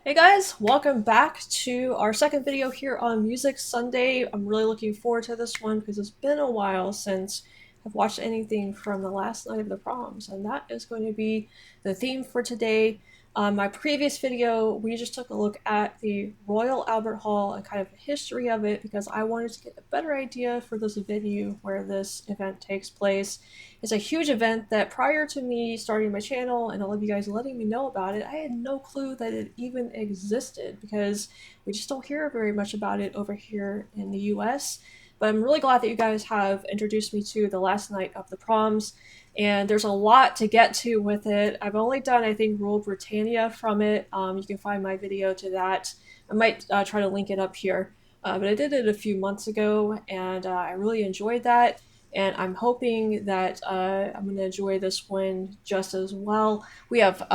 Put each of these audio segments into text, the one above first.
Hey guys, welcome back to our second video here on Music Sunday. I'm really looking forward to this one because it's been a while since I've watched anything from the last night of the proms, and that is going to be the theme for today. My previous video, we just took a look at the Royal Albert Hall and kind of the history of it because I wanted to get a better idea for this venue where this event takes place. It's a huge event that prior to me starting my channel and all of you guys letting me know about it, I had no clue that it even existed because we just don't hear very much about it over here in the US. But I'm really glad that you guys have introduced me to the last night of the proms, and there's a lot to get to with it. I've only done, I think, Rule Britannia from it. You can find my video to that. I might try to link it up here. But I did it a few months ago, and I really enjoyed that and I'm hoping that I'm going to enjoy this one just as well. We have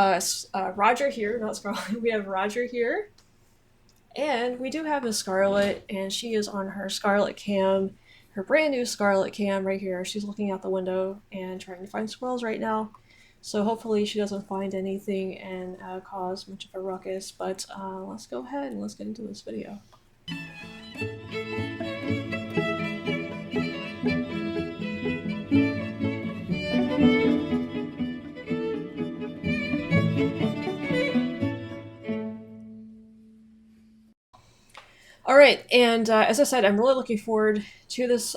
Roger here, not Scarlet. We have Roger here, and we do have a Scarlet, and she is on her Scarlet cam, her brand new Scarlet cam right here. She's looking out the window and trying to find squirrels right now. So hopefully she doesn't find anything and cause much of a ruckus. But let's go ahead and let's get into this video. All right, and as I said, I'm really looking forward to this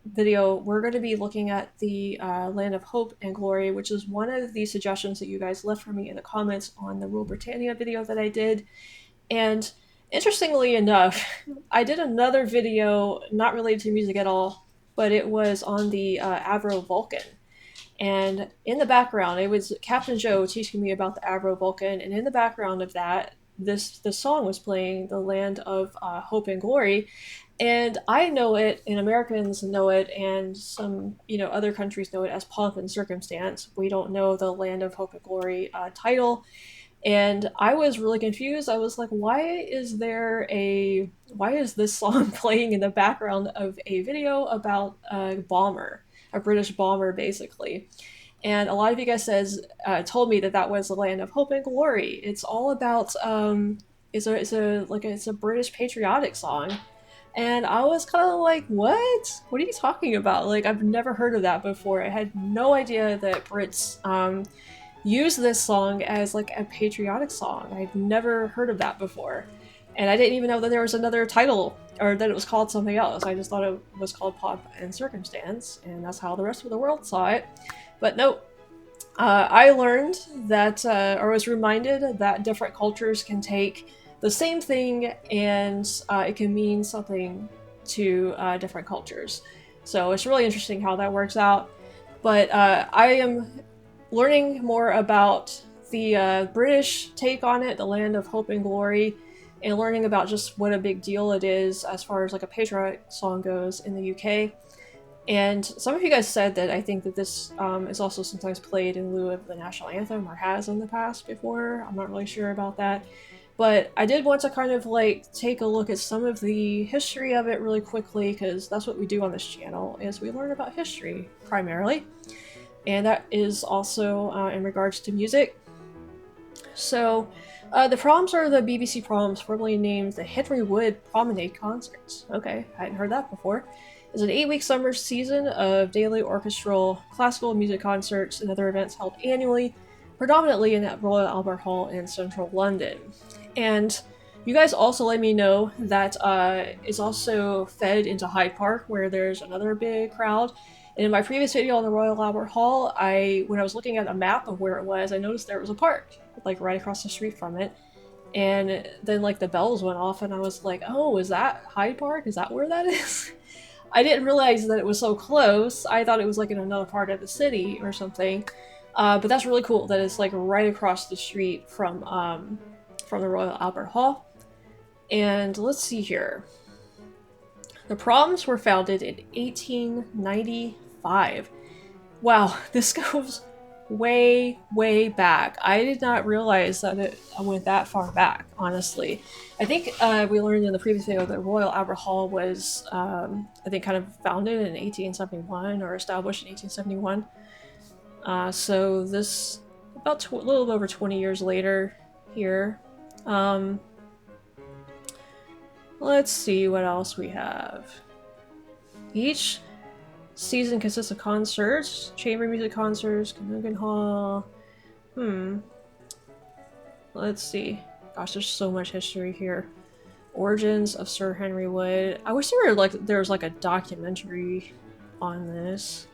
video. We're going to be looking at the Land of Hope and Glory, which is one of the suggestions that you guys left for me in the comments on the Rule Britannia video that I did. And interestingly enough, I did another video not related to music at all, but it was on the Avro Vulcan. And in the background, it was Captain Joe teaching me about the Avro Vulcan, and in the background of that, this song was playing, "The Land of Hope and Glory," and I know it, and Americans know it, and some other countries know it as "Pomp and Circumstance." We don't know the "Land of Hope and Glory" title, and I was really confused. I was like, why is this song playing in the background of a video about a bomber, a British bomber, basically? And a lot of you guys told me that that was the Land of Hope and Glory. It's all about it's a British patriotic song, and I was kind of like, what are you talking about? Like, I've never heard of that before. I had no idea that Brits use this song as like a patriotic song. I've never heard of that before, and I didn't even know that there was another title or that it was called something else. I just thought it was called Pomp and Circumstance, and that's how the rest of the world saw it. But no, I learned that, or was reminded that different cultures can take the same thing and it can mean something to different cultures. So it's really interesting how that works out. But I am learning more about the British take on it, the Land of Hope and Glory, and learning about just what a big deal it is as far as like a patriotic song goes in the UK. And some of you guys said that I think that this is also sometimes played in lieu of the national anthem, or has in the past before. I'm not really sure about that. But I did want to kind of like take a look at some of the history of it really quickly, because that's what we do on this channel, is we learn about history primarily. And that is also in regards to music. So the proms are the BBC proms, formerly named the Henry Wood Promenade Concerts. Okay, I hadn't heard that before. It's an 8-week summer season of daily orchestral, classical music concerts and other events held annually, predominantly in at Royal Albert Hall in central London. And you guys also let me know that it's also fed into Hyde Park, where there's another big crowd. And in my previous video on the Royal Albert Hall, when I was looking at a map of where it was, I noticed there was a park, like right across the street from it. And then like the bells went off and I was like, oh, is that Hyde Park? Is that where that is? I didn't realize that it was so close. I thought it was like in another part of the city or something. But that's really cool that it's like right across the street from the Royal Albert Hall. And let's see here. The Proms were founded in 1895. Wow, this goes way, way back. I did not realize that it went that far back, honestly. I think we learned in the previous video that Royal Albert Hall was, I think, kind of founded in 1871 or established in 1871. So this, a little over 20 years later here, Um, let's see what else we have. Each season consists of concerts, chamber music concerts, Canugan Hall. Let's see. Gosh, there's so much history here. Origins of Sir Henry Wood. I wish there was like a documentary on this.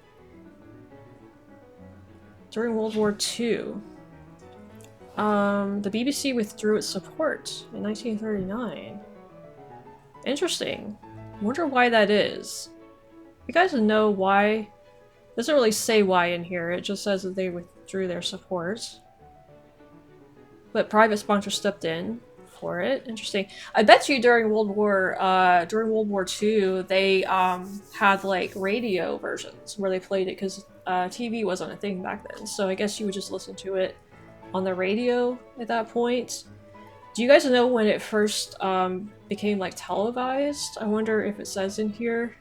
During World War II. The BBC withdrew its support in 1939. Interesting. Wonder why that is. You guys know why? It doesn't really say why in here, it just says that they withdrew their support. But private sponsors stepped in for it. Interesting. I bet you during World War II, they had like radio versions where they played it because TV wasn't a thing back then. So I guess you would just listen to it on the radio at that point. Do you guys know when it first became like televised? I wonder if it says in here.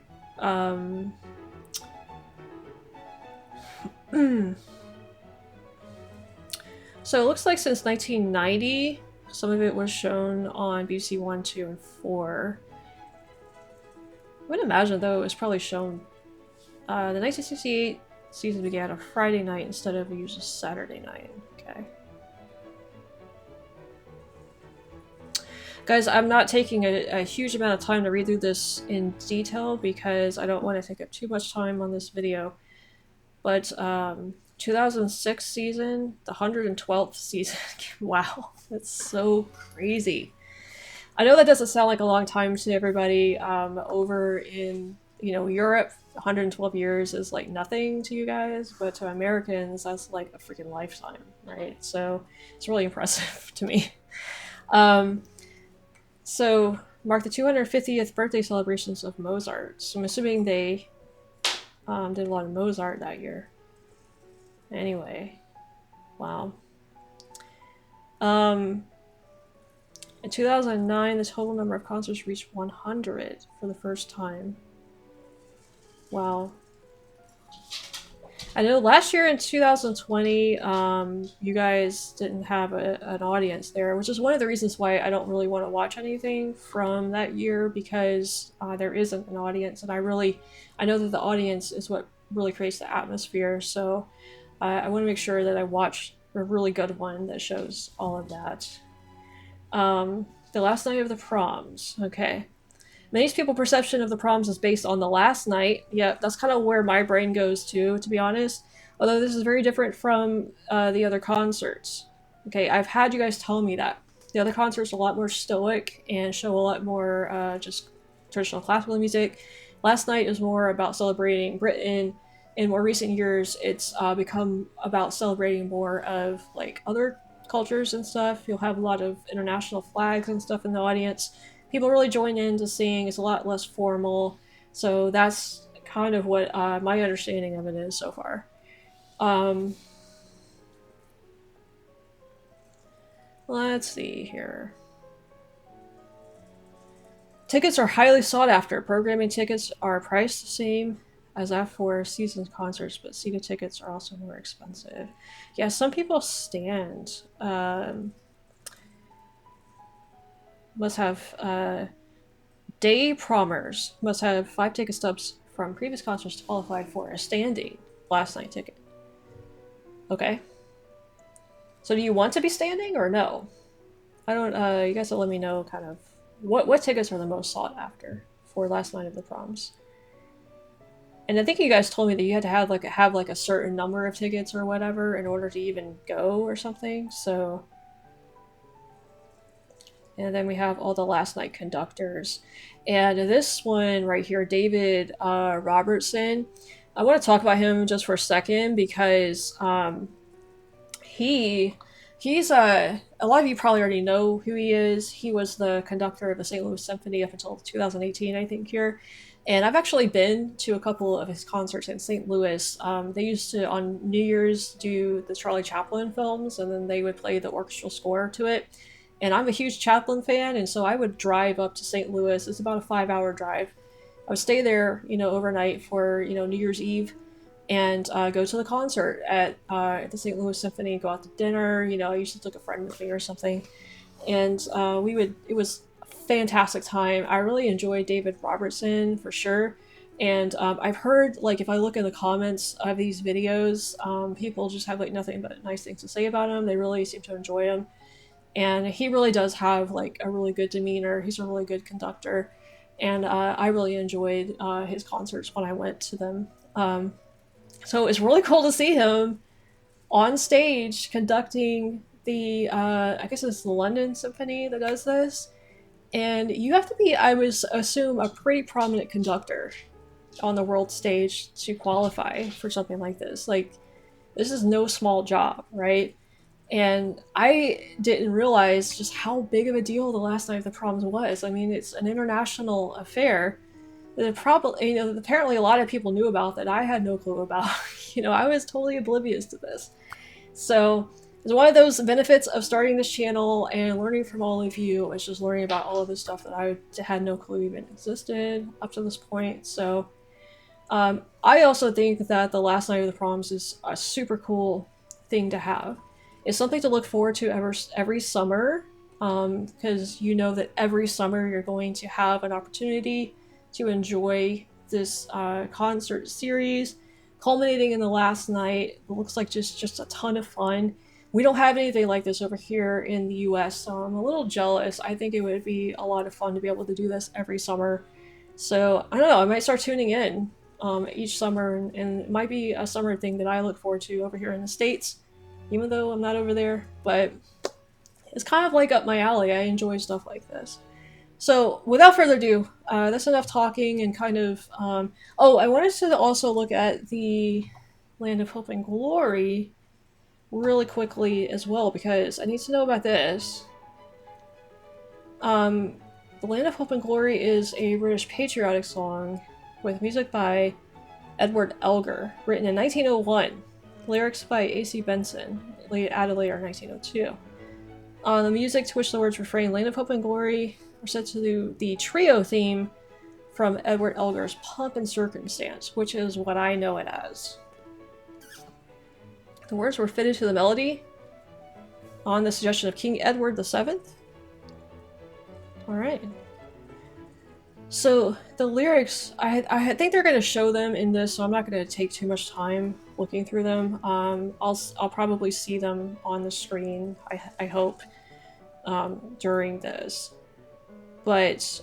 So it looks like since 1990, some of it was shown on BBC 1, 2, and 4. I would imagine, though, it was probably shown... the 1968 season began on Friday night instead of a usual Saturday night. Okay. Guys, I'm not taking a huge amount of time to read through this in detail because I don't want to take up too much time on this video. But, 2006 season, the 112th season. Wow, that's so crazy. I know that doesn't sound like a long time to everybody over in, Europe. 112 years is like nothing to you guys, but to Americans, that's like a freaking lifetime, right? So it's really impressive to me. So mark the 250th birthday celebrations of Mozart. So I'm assuming they did a lot of Mozart that year. Anyway, wow. In 2009, the total number of concerts reached 100 for the first time. Wow. I know last year in 2020, you guys didn't have an audience there, which is one of the reasons why I don't really want to watch anything from that year, because there isn't an audience, and I know that the audience is what really creates the atmosphere, so I want to make sure that I watch a really good one that shows all of that. The last night of the proms. Okay. Many people's perception of the proms is based on the last night. Yeah, that's kind of where my brain goes to be honest. Although this is very different from the other concerts. Okay, I've had you guys tell me that. The other concerts are a lot more stoic and show a lot more just traditional classical music. Last night is more about celebrating Britain. In more recent years, it's become about celebrating more of like other cultures and stuff. You'll have a lot of international flags and stuff in the audience. People really join in to sing. It's a lot less formal. So that's kind of what my understanding of it is so far. Let's see here. Tickets are highly sought after. Programming tickets are priced the same as that for season concerts, but seated tickets are also more expensive. Yeah, some people stand. Must have day promers must have 5 ticket stubs from previous concerts to qualify for a standing last night ticket. Okay. So do you want to be standing or no? I don't. You guys will let me know kind of what tickets are the most sought after for last night of the proms. And I think you guys told me that you had to have like a certain number of tickets or whatever in order to even go or something. So, and then we have all the last night conductors, and this one right here, David Robertson. I want to talk about him just for a second because he's a lot of you probably already know who he is. He was the conductor of the St. Louis Symphony up until 2018, I think, here. And I've actually been to a couple of his concerts in St. Louis. They used to, on New Year's, do the Charlie Chaplin films, and then they would play the orchestral score to it. And I'm a huge Chaplin fan, and so I would drive up to St. Louis. It's about a 5-hour drive. I would stay there, overnight for, New Year's Eve, and go to the concert at the St. Louis Symphony, go out to dinner. I usually took a friend with me or something. and it was a fantastic time. I really enjoyed David Robertson for sure. And I've heard, like, if I look in the comments of these videos, people just have like nothing but nice things to say about him. They really seem to enjoy him, and he really does have like a really good demeanor. He's a really good conductor, and I really enjoyed his concerts when I went to them. So it's really cool to see him on stage conducting the I guess it's the London Symphony that does this. And you have to be, I would assume, a pretty prominent conductor on the world stage to qualify for something like this. Like, this is no small job, right? And I didn't realize just how big of a deal the last night of the Proms was. I mean, it's an international affair that probably, apparently a lot of people knew about that I had no clue about. I was totally oblivious to this. So it's one of those benefits of starting this channel and learning from all of you. It's just learning about all of this stuff that I had no clue even existed up to this point. So I also think that the last night of the Proms is a super cool thing to have. It's something to look forward to every summer, because you know that every summer you're going to have an opportunity to enjoy this concert series, culminating in the last night. It looks like just a ton of fun. We don't have anything like this over here in the US, so I'm a little jealous. I think it would be a lot of fun to be able to do this every summer. So I don't know, I might start tuning in each summer, and it might be a summer thing that I look forward to over here in the States, even though I'm not over there. But it's kind of like up my alley. I enjoy stuff like this. So without further ado, that's enough talking and kind of... oh, I wanted to also look at the Land of Hope and Glory really quickly as well, because I need to know about this. The Land of Hope and Glory is a British patriotic song with music by Edward Elgar, written in 1901. Lyrics by A.C. Benson, added later in 1902. The music to which the words refrain Land of Hope and Glory are set to the trio theme from Edward Elgar's Pomp and Circumstance, which is what I know it as. The words were fitted to the melody on the suggestion of King Edward VII. Alright. So the lyrics, I think they're going to show them in this, so I'm not going to take too much time looking through them. I'll probably see them on the screen, I hope, during this. But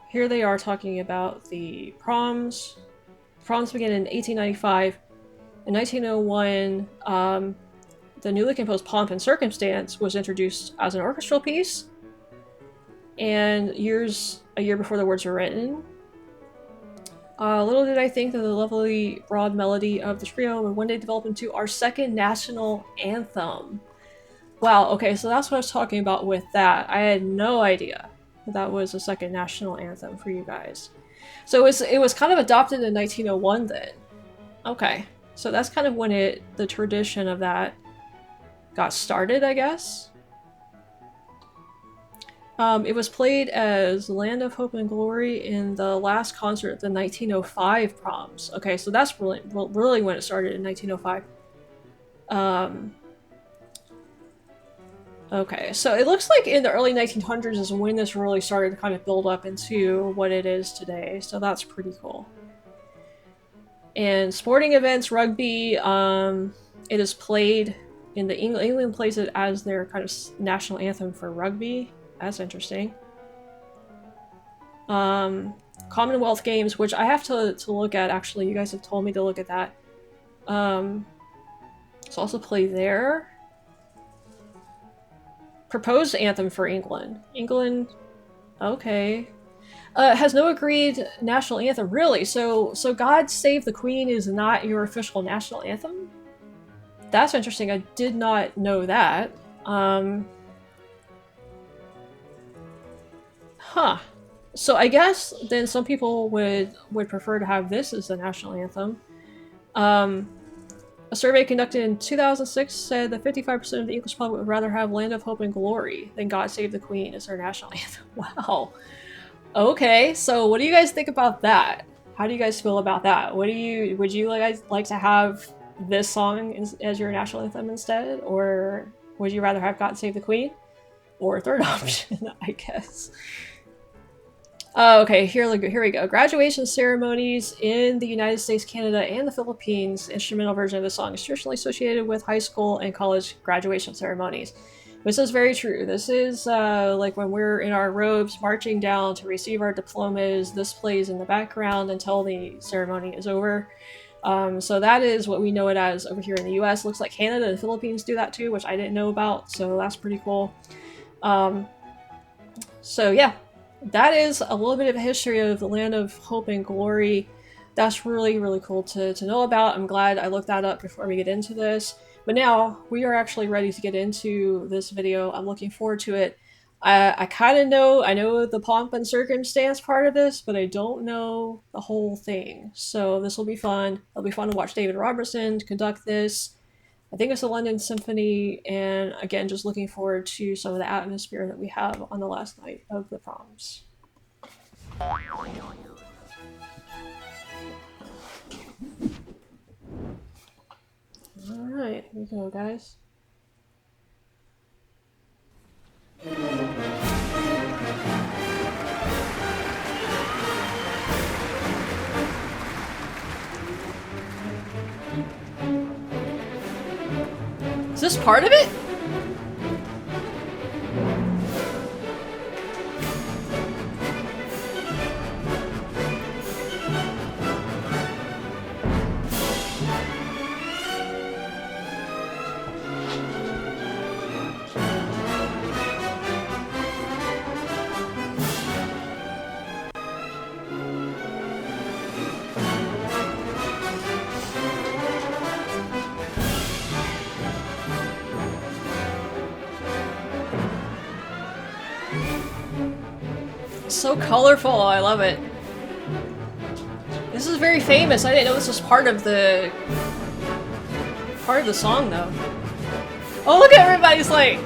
here they are talking about the Proms. Proms began in 1895. In 1901, the newly composed Pomp and Circumstance was introduced as an orchestral piece, and a year before the words were written. Little did I think that the lovely broad melody of the trio would one day develop into our second national anthem. Wow, okay, so that's what I was talking about with that. I had no idea that was a second national anthem for you guys. So it was kind of adopted in 1901 then. Okay, so that's kind of when the tradition of that got started, I guess. It was played as Land of Hope and Glory in the last concert at the 1905 Proms. Okay, so that's really when it started, in 1905. Okay, so it looks like in the early 1900s is when this really started to kind of build up into what it is today, so that's pretty cool. And sporting events, rugby, it is played in the England plays it as their kind of national anthem for rugby. That's interesting. Commonwealth Games, which I have to look at, actually. You guys have told me to look at that. It's also played there. Proposed anthem for England. England, okay. Has no agreed national anthem. Really? So God Save the Queen is not your official national anthem? That's interesting. I did not know that. Huh. So I guess then some people would prefer to have this as the national anthem. A survey conducted in 2006 said that 55% of the English public would rather have Land of Hope and Glory than God Save the Queen as their national anthem. Wow. Okay, so what do you guys think about that? How do you guys feel about that? Would you guys like to have this song as your national anthem instead? Or Would you rather have God Save the Queen? Or third option, I guess. Oh, okay, here we go. Graduation ceremonies in the United States, Canada, and the Philippines. Instrumental version of the song is traditionally associated with high school and college graduation ceremonies. This is very true. This is like when we're in our robes marching down to receive our diplomas. This plays in the background until the ceremony is over. So that is what we know it as over here in the US. Looks like Canada and the Philippines do that too, which I didn't know about, so that's pretty cool. So yeah, that is a little bit of a history of the Land of Hope and Glory. That's really, really cool to know about. I'm glad I looked that up before we get into this. But now, we are actually ready to get into this video. I'm looking forward to it. I kind of know, I know the pomp and circumstance part of this, but I don't know the whole thing. So this will be fun. It'll be fun to watch David Robertson conduct this. I think it's the London Symphony, and again, just looking forward to some of the atmosphere that we have on the last night of the proms. Alright, here we go, guys. Is this part of it? So colorful, I love it. This is very famous. I didn't know this was part of the song though. Oh, look at everybody's like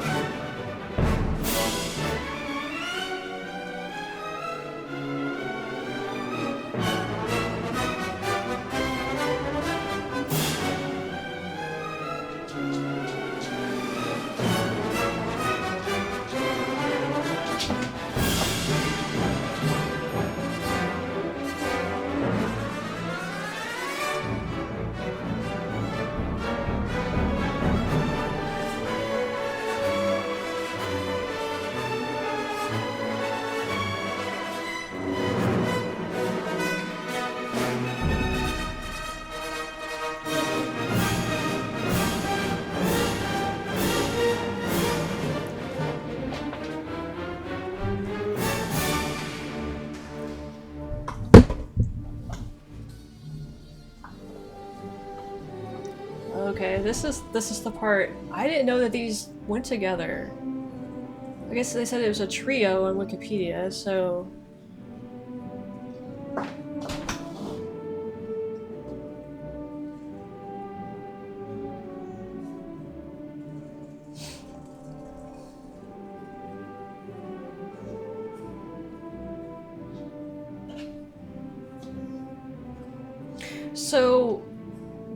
okay, this is the part. I didn't know that these went together. I guess they said it was a trio on Wikipedia, so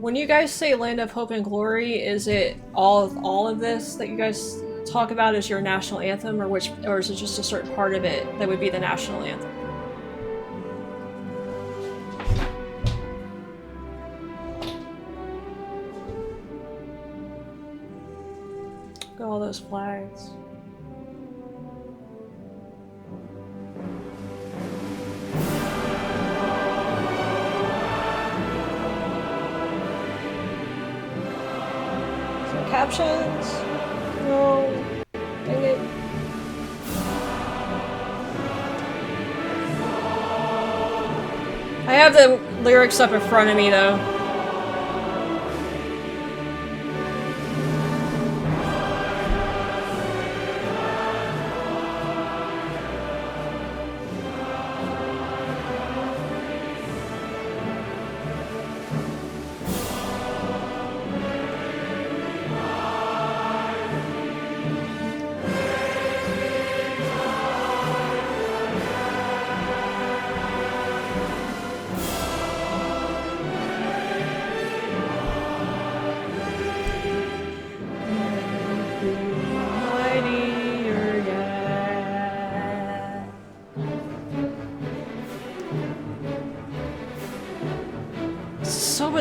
when you guys say Land of Hope and Glory, is it all of this that you guys talk about as your national anthem, or is it just a certain part of it that would be the national anthem? Look at all those flags. Captions? No. Dang it. I have the lyrics up in front of me though.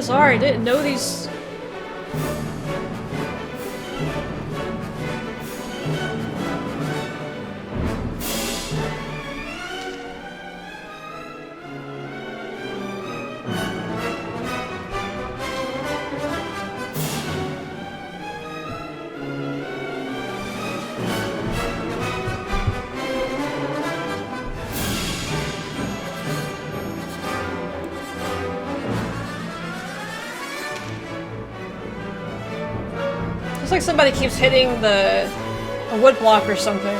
bizarre. I didn't know these. It's like somebody keeps hitting a wood block or something.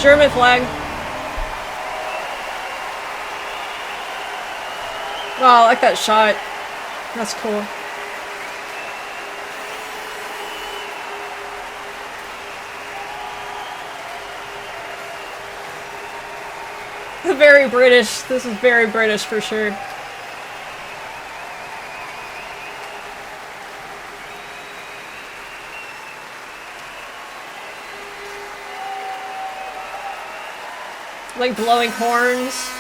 German flag. Wow, I like that shot. That's cool. Very British. This is very British for sure. Like blowing horns.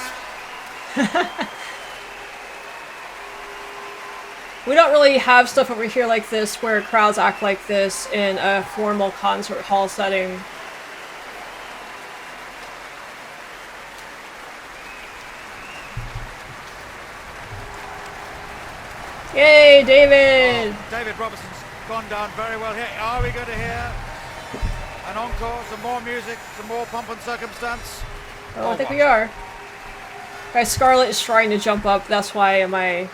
We don't really have stuff over here like this where crowds act like this in a formal concert hall setting. Yay, David! Oh, David Robertson's gone down very well here. Are we going to hear an encore, some more music, some more pomp and circumstance? Oh, I think we are. Guys, Scarlet is trying to jump up. That's why I'm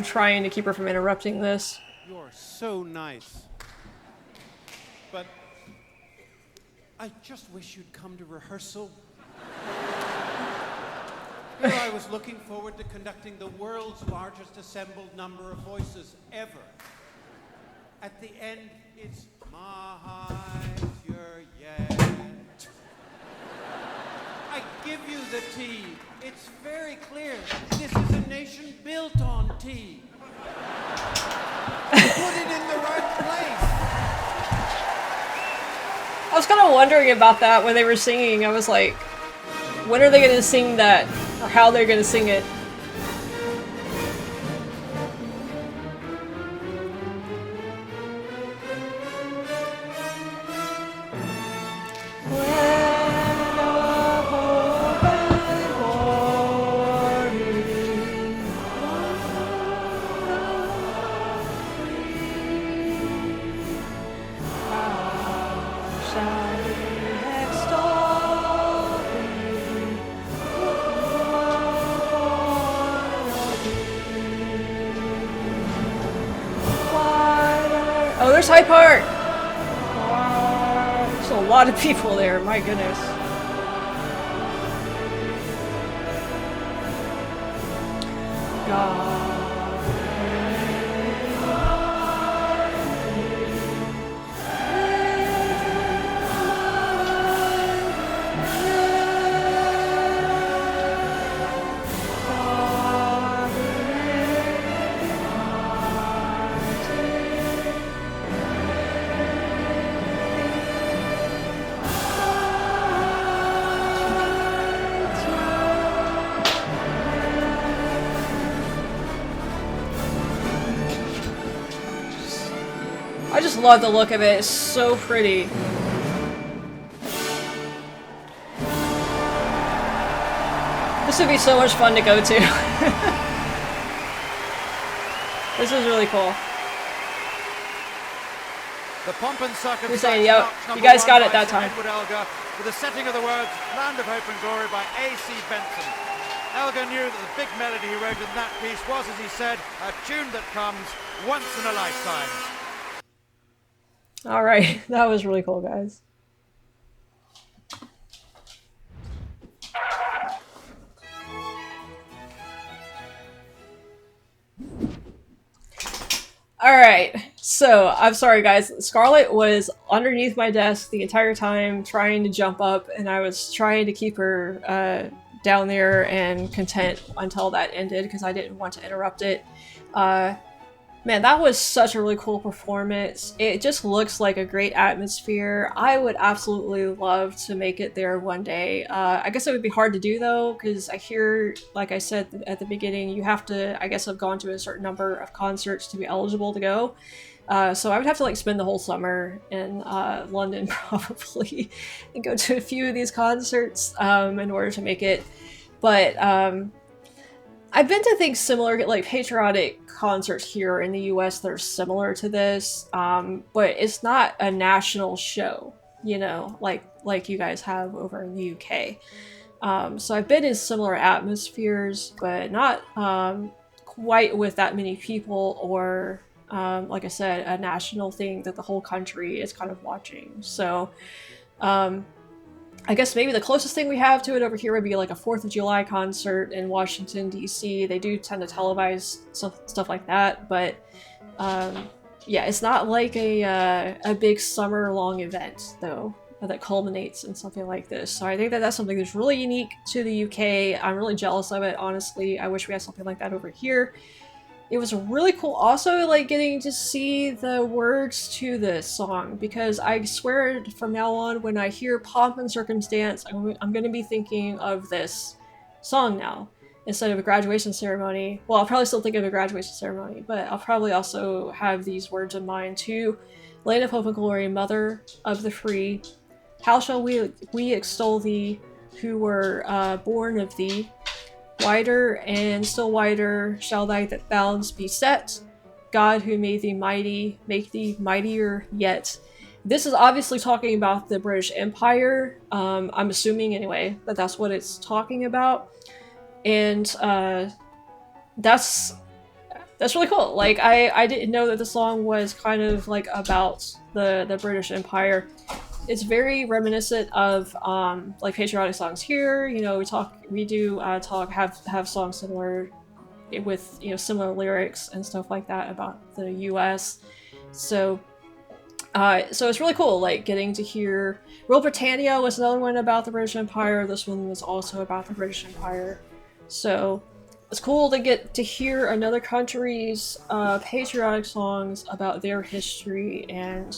trying to keep her from interrupting this. You're so nice. But I just wish you'd come to rehearsal. Here I was looking forward to conducting the world's largest assembled number of voices ever. At the end, it's my eyes, your yet. I give you the tea. It's very clear. This is a nation built on tea. Put it in the right place. I was kind of wondering about that when they were singing. I was like, when are they going to sing that? Or how they're going to sing it? There's Hyde Park! There's a lot of people there, my goodness. God. I just love the look of it. It's so pretty. This would be so much fun to go to. This is really cool. The pomp and circumstance. You're saying, yep, you guys got it that time. Edward Elgar, with the setting of the words "Land of Hope and Glory" by A.C. Benson. Elgar knew that the big melody he wrote in that piece was, as he said, a tune that comes once in a lifetime. All right, that was really cool, guys. Alright, so I'm sorry guys, Scarlett was underneath my desk the entire time trying to jump up, and I was trying to keep her down there and content until that ended because I didn't want to interrupt it. Man, that was such a really cool performance. It just looks like a great atmosphere. I would absolutely love to make it there one day. I guess it would be hard to do though, because I hear, like I said at the beginning, you have to, I guess, have gone to a certain number of concerts to be eligible to go. So I would have to like spend the whole summer in London probably and go to a few of these concerts in order to make it. But I've been to things similar, like patriotic concerts here in the US that are similar to this, but it's not a national show, you know, like you guys have over in the UK. So I've been in similar atmospheres, but not quite with that many people or, like I said, a national thing that the whole country is kind of watching. So I guess maybe the closest thing we have to it over here would be like a 4th of July concert in Washington, D.C. They do tend to televise stuff like that, but yeah, it's not like a big summer-long event, though, that culminates in something like this. So I think that that's something that's really unique to the UK. I'm really jealous of it, honestly. I wish we had something like that over here. It was really cool also, like, getting to see the words to this song, because I swear from now on, when I hear Pomp and Circumstance, I'm going to be thinking of this song now, instead of a graduation ceremony. Well, I'll probably still think of a graduation ceremony, but I'll probably also have these words in mind too. Land of Hope and Glory, Mother of the Free, how shall we extol thee, who were born of thee? Wider and still wider shall thy bounds be set. God who made thee mighty, make thee mightier yet. This is obviously talking about the British Empire. I'm assuming anyway that that's what it's talking about. And that's really cool. Like, I didn't know that the song was kind of like about the British Empire. It's very reminiscent of like patriotic songs here. You know, we do have songs similar with, you know, similar lyrics and stuff like that about the US. So it's really cool, like getting to hear. Rule Britannia was another one about the British Empire. This one was also about the British Empire. So it's cool to get to hear another country's patriotic songs about their history. And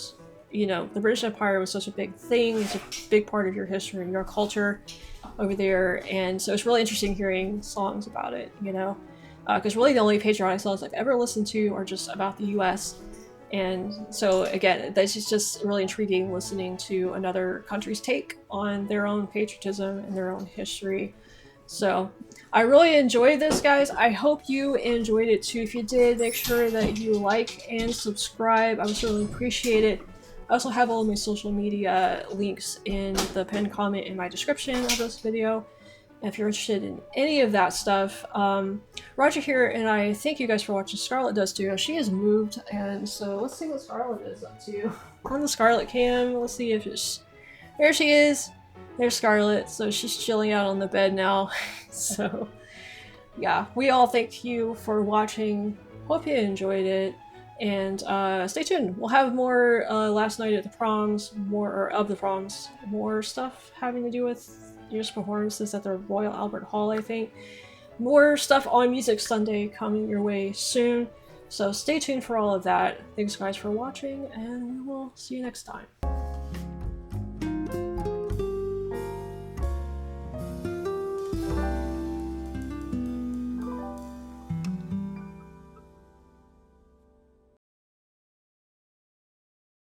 you know, the British Empire was such a big thing. It's a big part of your history and your culture over there. And so it's really interesting hearing songs about it, you know, because really the only patriotic songs I've ever listened to are just about the US. And so again, this is just really intriguing listening to another country's take on their own patriotism and their own history. So I really enjoyed this, guys. I hope you enjoyed it too. If you did, make sure that you like and subscribe. I would certainly appreciate it. I also have all of my social media links in the pinned comment in my description of this video. If you're interested in any of that stuff, Roger here, and I thank you guys for watching. Scarlett does too. She has moved, and so let's see what Scarlett is up to. On the Scarlett cam, let's see if it's... There she is! There's Scarlett, so she's chilling out on the bed now. So, yeah, we all thank you for watching. Hope you enjoyed it. And stay tuned. We'll have more last night at the proms, more stuff having to do with just performances at the Royal Albert Hall, I think. More stuff on Music Sunday coming your way soon. So stay tuned for all of that. Thanks guys for watching, and we will see you next time.